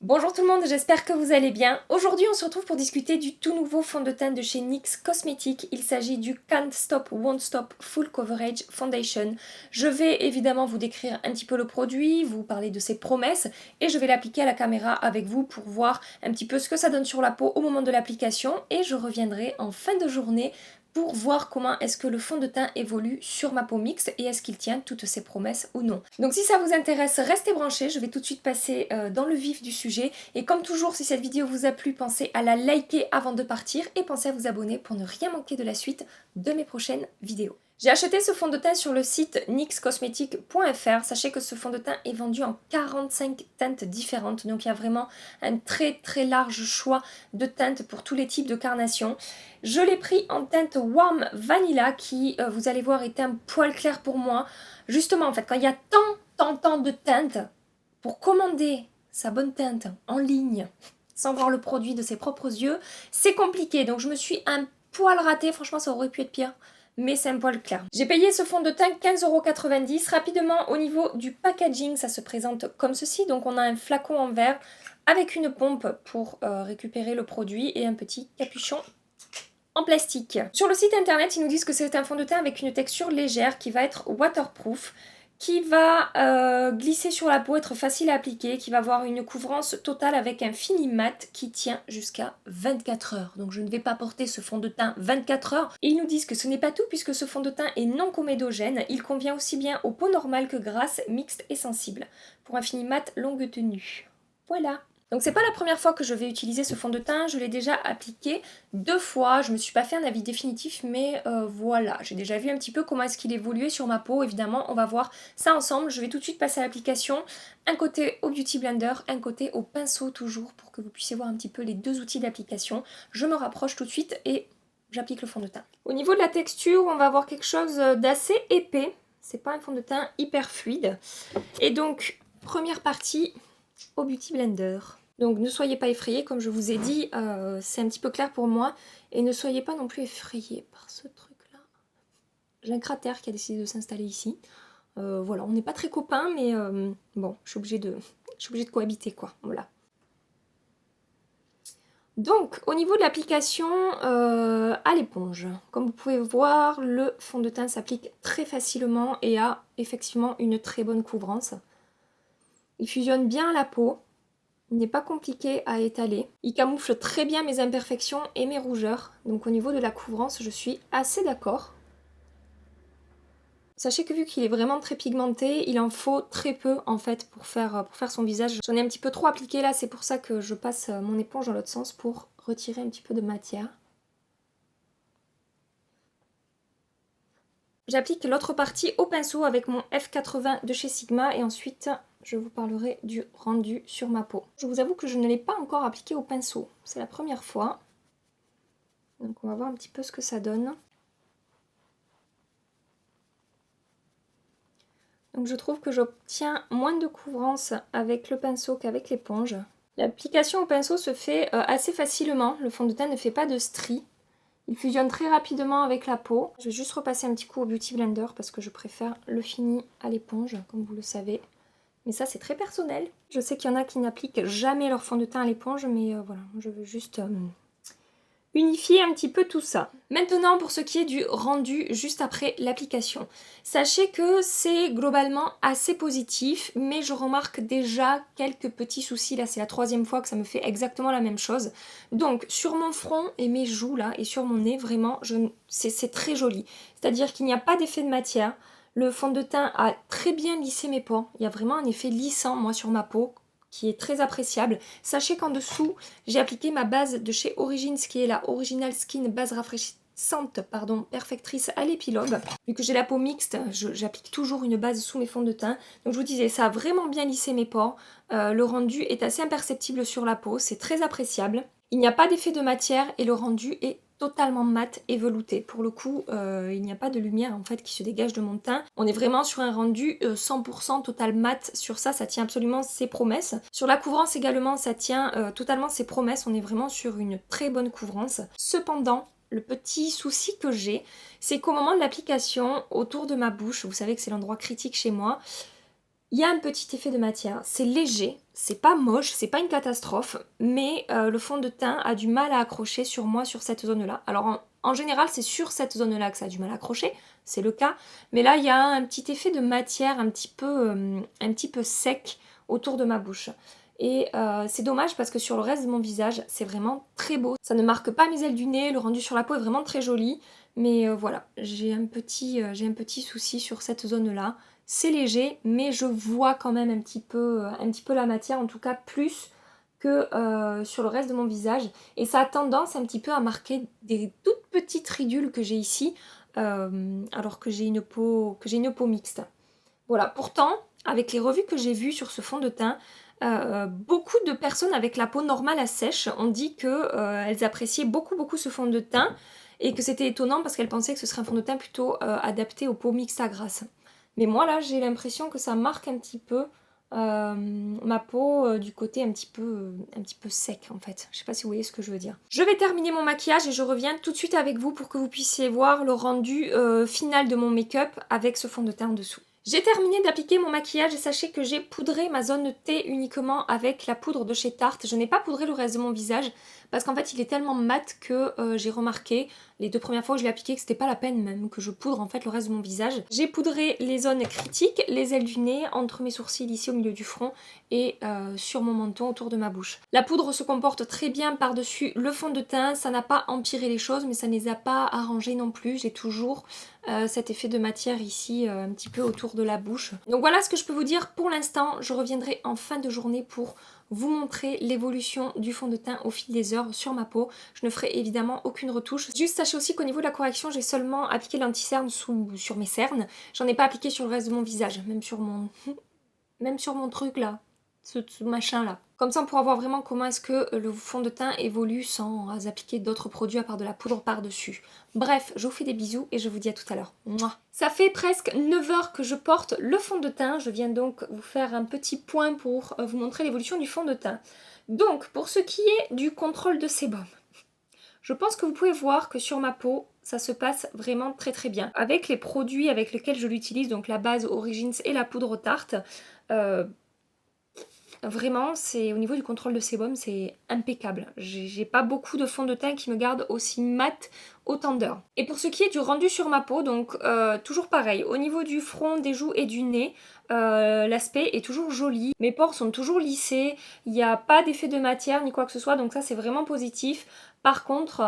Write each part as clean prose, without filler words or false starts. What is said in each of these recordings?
Bonjour tout le monde, j'espère que vous allez bien. Aujourd'hui on se retrouve pour discuter du tout nouveau fond de teint de chez NYX Cosmetics. Il s'agit du Can't Stop Won't Stop Full Coverage Foundation. Je vais évidemment vous décrire un petit peu le produit, vous parler de ses promesses et je vais l'appliquer à la caméra avec vous pour voir un petit peu ce que ça donne sur la peau au moment de l'application et je reviendrai en fin de journée pour voir comment est-ce que le fond de teint évolue sur ma peau mixte et est-ce qu'il tient toutes ses promesses ou non. Donc si ça vous intéresse, restez branchés, je vais tout de suite passer dans le vif du sujet. Et comme toujours, si cette vidéo vous a plu, pensez à la liker avant de partir et pensez à vous abonner pour ne rien manquer de la suite de mes prochaines vidéos. J'ai acheté ce fond de teint sur le site nyxcosmetics.fr. Sachez que ce fond de teint est vendu en 45 teintes différentes. Donc il y a vraiment un très large choix de teintes pour tous les types de carnations. Je l'ai pris en teinte Warm Vanilla qui, vous allez voir, est un poil clair pour moi. Justement, en fait, quand il y a tant de teintes, pour commander sa bonne teinte en ligne, sans voir le produit de ses propres yeux, c'est compliqué. Donc je me suis un poil ratée. Franchement, ça aurait pu être pire. Mais c'est un poil clair. J'ai payé ce fond de teint 15,90 €. Rapidement, au niveau du packaging, ça se présente comme ceci. Donc on a un flacon en verre avec une pompe pour récupérer le produit et un petit capuchon en plastique. Sur le site internet, ils nous disent que c'est un fond de teint avec une texture légère qui va être waterproof, qui va glisser sur la peau, être facile à appliquer, qui va avoir une couvrance totale avec un fini mat qui tient jusqu'à 24 heures. Donc je ne vais pas porter ce fond de teint 24 heures. Et ils nous disent que ce n'est pas tout puisque ce fond de teint est non comédogène. Il convient aussi bien aux peaux normales que grasses, mixtes et sensibles. Pour un fini mat longue tenue. Voilà. Donc c'est pas la première fois que je vais utiliser ce fond de teint, je l'ai déjà appliqué 2 fois, je me suis pas fait un avis définitif mais voilà, j'ai déjà vu un petit peu comment est-ce qu'il évoluait sur ma peau, évidemment on va voir ça ensemble, je vais tout de suite passer à l'application, un côté au Beauty Blender, un côté au pinceau toujours pour que vous puissiez voir un petit peu les deux outils d'application. Je me rapproche tout de suite et j'applique le fond de teint. Au niveau de la texture, on va avoir quelque chose d'assez épais, c'est pas un fond de teint hyper fluide. Et donc, première partie au Beauty Blender. Donc ne soyez pas effrayés, comme je vous ai dit, c'est un petit peu clair pour moi. Et ne soyez pas non plus effrayés par ce truc-là. J'ai un cratère qui a décidé de s'installer ici. Voilà, on n'est pas très copains, mais bon, je suis obligée de cohabiter, quoi. Voilà. Donc, au niveau de l'application à l'éponge, comme vous pouvez voir, le fond de teint s'applique très facilement et a effectivement une très bonne couvrance. Il fusionne bien à la peau. Il n'est pas compliqué à étaler. Il camoufle très bien mes imperfections et mes rougeurs. Donc au niveau de la couvrance, je suis assez d'accord. Sachez que vu qu'il est vraiment très pigmenté, il en faut très peu en fait pour faire son visage. J'en ai un petit peu trop appliqué là, c'est pour ça que je passe mon éponge dans l'autre sens pour retirer un petit peu de matière. J'applique l'autre partie au pinceau avec mon F80 de chez Sigma et ensuite je vous parlerai du rendu sur ma peau. Je vous avoue que je ne l'ai pas encore appliqué au pinceau, c'est la première fois. Donc on va voir un petit peu ce que ça donne. Donc je trouve que j'obtiens moins de couvrance avec le pinceau qu'avec l'éponge. L'application au pinceau se fait assez facilement, le fond de teint ne fait pas de stries. Il fusionne très rapidement avec la peau. Je vais juste repasser un petit coup au Beauty Blender parce que je préfère le fini à l'éponge, comme vous le savez. Mais ça, c'est très personnel. Je sais qu'il y en a qui n'appliquent jamais leur fond de teint à l'éponge, mais voilà, je veux juste unifier un petit peu tout ça. Maintenant, pour ce qui est du rendu juste après l'application. Sachez que c'est globalement assez positif, mais je remarque déjà quelques petits soucis. Là, c'est la 3e fois que ça me fait exactement la même chose. Donc, sur mon front et mes joues, là, et sur mon nez, vraiment, c'est très joli. C'est-à-dire qu'il n'y a pas d'effet de matière. Le fond de teint a très bien lissé mes pores. Il y a vraiment un effet lissant, moi, sur ma peau, qui est très appréciable. Sachez qu'en dessous, j'ai appliqué ma base de chez Origins, qui est la Original Skin base rafraîchissante, perfectrice à l'épilogue. Vu que j'ai la peau mixte, j'applique toujours une base sous mes fonds de teint. Donc je vous disais, ça a vraiment bien lissé mes pores. Le rendu est assez imperceptible sur la peau, c'est très appréciable. Il n'y a pas d'effet de matière et le rendu est totalement mat et velouté. Pour le coup, il n'y a pas de lumière en fait qui se dégage de mon teint. On est vraiment sur un rendu 100% total mat. Sur ça, ça tient absolument ses promesses. Sur la couvrance également, ça tient totalement ses promesses. On est vraiment sur une très bonne couvrance. Cependant, le petit souci que j'ai, c'est qu'au moment de l'application, autour de ma bouche, vous savez que c'est l'endroit critique chez moi, Il y a un petit effet de matière, c'est léger, c'est pas moche, c'est pas une catastrophe, mais le fond de teint a du mal à accrocher sur moi sur cette zone-là. Alors en général, c'est sur cette zone-là que ça a du mal à accrocher, c'est le cas, mais là il y a un petit effet de matière un petit peu sec autour de ma bouche. Et c'est dommage parce que sur le reste de mon visage, c'est vraiment très beau. Ça ne marque pas mes ailes du nez, le rendu sur la peau est vraiment très joli, mais voilà, j'ai un petit souci sur cette zone-là. C'est léger, mais je vois quand même un petit peu la matière, en tout cas plus que sur le reste de mon visage. Et ça a tendance un petit peu à marquer des toutes petites ridules que j'ai ici, alors que j'ai une peau mixte. Voilà, pourtant, avec les revues que j'ai vues sur ce fond de teint, beaucoup de personnes avec la peau normale à sèche ont dit qu'elles appréciaient beaucoup ce fond de teint et que c'était étonnant parce qu'elles pensaient que ce serait un fond de teint plutôt adapté aux peaux mixtes à grasses. Mais moi là, j'ai l'impression que ça marque un petit peu ma peau du côté un petit peu sec en fait. Je sais pas si vous voyez ce que je veux dire. Je vais terminer mon maquillage et je reviens tout de suite avec vous pour que vous puissiez voir le rendu final de mon make-up avec ce fond de teint en dessous. J'ai terminé d'appliquer mon maquillage et sachez que j'ai poudré ma zone T uniquement avec la poudre de chez Tarte. Je n'ai pas poudré le reste de mon visage parce qu'en fait il est tellement mat que j'ai remarqué les 2 premières fois où je l'ai appliqué que c'était pas la peine même que je poudre en fait le reste de mon visage. J'ai poudré les zones critiques, les ailes du nez, entre mes sourcils ici au milieu du front et sur mon menton autour de ma bouche. La poudre se comporte très bien par-dessus le fond de teint, ça n'a pas empiré les choses mais ça ne les a pas arrangées non plus. J'ai toujours cet effet de matière ici un petit peu autour de la bouche. Donc voilà ce que je peux vous dire pour l'instant. Je reviendrai en fin de journée pour vous montrer l'évolution du fond de teint au fil des heures sur ma peau. Je ne ferai évidemment aucune retouche. Juste sachez aussi qu'au niveau de la correction, j'ai seulement appliqué l'anti-cerne sur mes cernes. J'en ai pas appliqué sur le reste de mon visage, même sur mon truc là, ce machin là. Comme ça on pourra voir vraiment comment est-ce que le fond de teint évolue sans appliquer d'autres produits à part de la poudre par-dessus. Bref, je vous fais des bisous et je vous dis à tout à l'heure. Ça fait presque 9 heures que je porte le fond de teint. Je viens donc vous faire un petit point pour vous montrer l'évolution du fond de teint. Donc, pour ce qui est du contrôle de sébum, je pense que vous pouvez voir que sur ma peau, ça se passe vraiment très bien. Avec les produits avec lesquels je l'utilise, donc la base Origins et la poudre Tarte, vraiment, c'est au niveau du contrôle de sébum, c'est impeccable. J'ai pas beaucoup de fond de teint qui me garde aussi mat autant d'heures. Et pour ce qui est du rendu sur ma peau, donc toujours pareil, au niveau du front, des joues et du nez, l'aspect est toujours joli. Mes pores sont toujours lissés, il n'y a pas d'effet de matière ni quoi que ce soit, donc ça c'est vraiment positif. Par contre,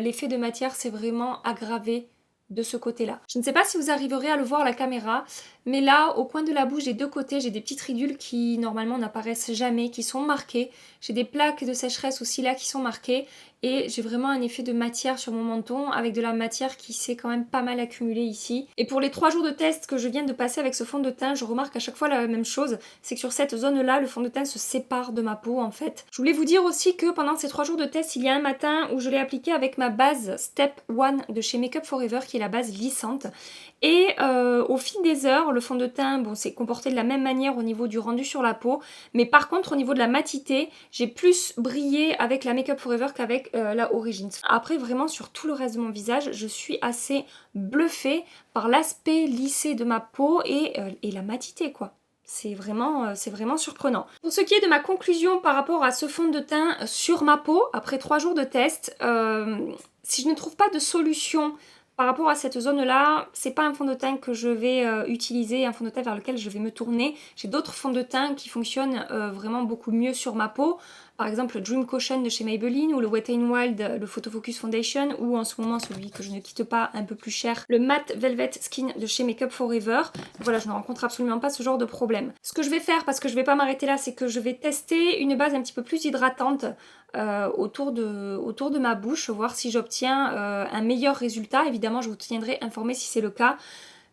l'effet de matière c'est vraiment aggravé de ce côté-là. Je ne sais pas si vous arriverez à le voir à la caméra, mais là, au coin de la bouche des deux côtés, j'ai des petites ridules qui normalement n'apparaissent jamais, qui sont marquées. J'ai des plaques de sécheresse aussi là qui sont marquées. Et j'ai vraiment un effet de matière sur mon menton, avec de la matière qui s'est quand même pas mal accumulée ici. Et pour les 3 jours de test que je viens de passer avec ce fond de teint, je remarque à chaque fois la même chose, c'est que sur cette zone-là, le fond de teint se sépare de ma peau en fait. Je voulais vous dire aussi que pendant ces 3 jours de test, il y a un matin où je l'ai appliqué avec ma base Step 1 de chez Make Up For Ever, qui est la base lissante. Et au fil des heures, le fond de teint, bon, s'est comporté de la même manière au niveau du rendu sur la peau, mais par contre au niveau de la matité, j'ai plus brillé avec la Make Up For Ever qu'avec la Origins. Après vraiment sur tout le reste de mon visage, je suis assez bluffée par l'aspect lissé de ma peau et la matité quoi. C'est vraiment surprenant. Pour ce qui est de ma conclusion par rapport à ce fond de teint sur ma peau, après 3 jours de test, si je ne trouve pas de solution par rapport à cette zone-là, c'est pas un fond de teint que je vais utiliser, un fond de teint vers lequel je vais me tourner. J'ai d'autres fonds de teint qui fonctionnent vraiment beaucoup mieux sur ma peau. Par exemple le Dream Caution de chez Maybelline ou le Wet n Wild, le Photo Focus Foundation, ou en ce moment celui que je ne quitte pas, un peu plus cher, le Matte Velvet Skin de chez Make Up For Ever. Voilà, je ne rencontre absolument pas ce genre de problème. Ce que je vais faire, parce que je vais pas m'arrêter là, c'est que je vais tester une base un petit peu plus hydratante autour de ma bouche, voir si j'obtiens un meilleur résultat. Évidemment, je vous tiendrai informé si c'est le cas.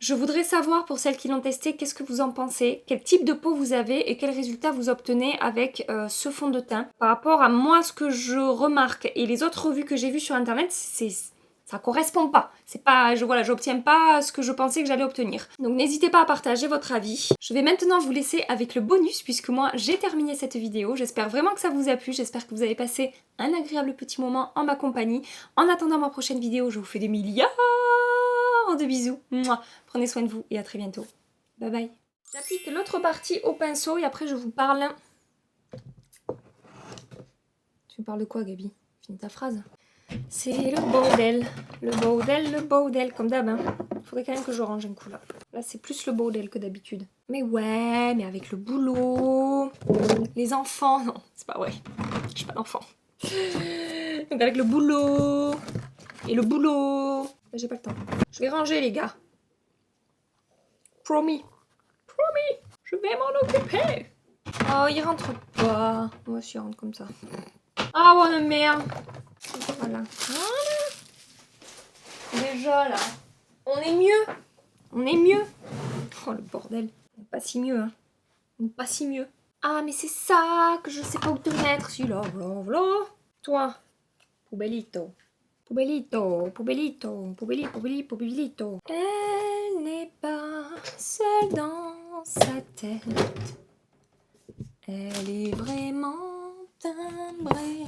Je voudrais savoir pour celles qui l'ont testé, qu'est-ce que vous en pensez, quel type de peau vous avez et quels résultats vous obtenez avec ce fond de teint. Par rapport à moi, ce que je remarque et les autres revues que j'ai vues sur internet, ça correspond pas. C'est pas, j'obtiens pas ce que je pensais que j'allais obtenir. Donc n'hésitez pas à partager votre avis. Je vais maintenant vous laisser avec le bonus puisque moi j'ai terminé cette vidéo. J'espère vraiment que ça vous a plu. J'espère que vous avez passé un agréable petit moment en ma compagnie. En attendant ma prochaine vidéo, je vous fais des milliards de bisous. Mouah. Prenez soin de vous et à très bientôt. Bye bye. J'applique l'autre partie au pinceau et après je vous parle. Tu me parles de quoi, Gabi? Finis ta phrase. C'est le bordel. Le bordel, le bordel. Comme d'hab, hein. Faudrait quand même que je range un coup là. Là, c'est plus le bordel que d'habitude. Mais ouais, mais avec le boulot, les enfants. Non, c'est pas vrai. J'ai pas d'enfants. Donc avec le boulot et le boulot. J'ai pas le temps. Je vais ranger, les gars. Promis. Promis. Je vais m'en occuper. Oh, il rentre pas. Moi aussi, il rentre comme ça. Ah, oh, la merde. Voilà. Déjà, là. On est mieux. On est mieux. Oh, le bordel. On n'est pas si mieux, hein. On n'est pas si mieux. Ah, mais c'est ça que je sais pas où te mettre, celui-là. Voilà, voilà. Toi, poubellito. Poubellito, poubellito, poubellito, poubellito, poubellito. Elle n'est pas seule dans sa tête. Elle est vraiment timbrée.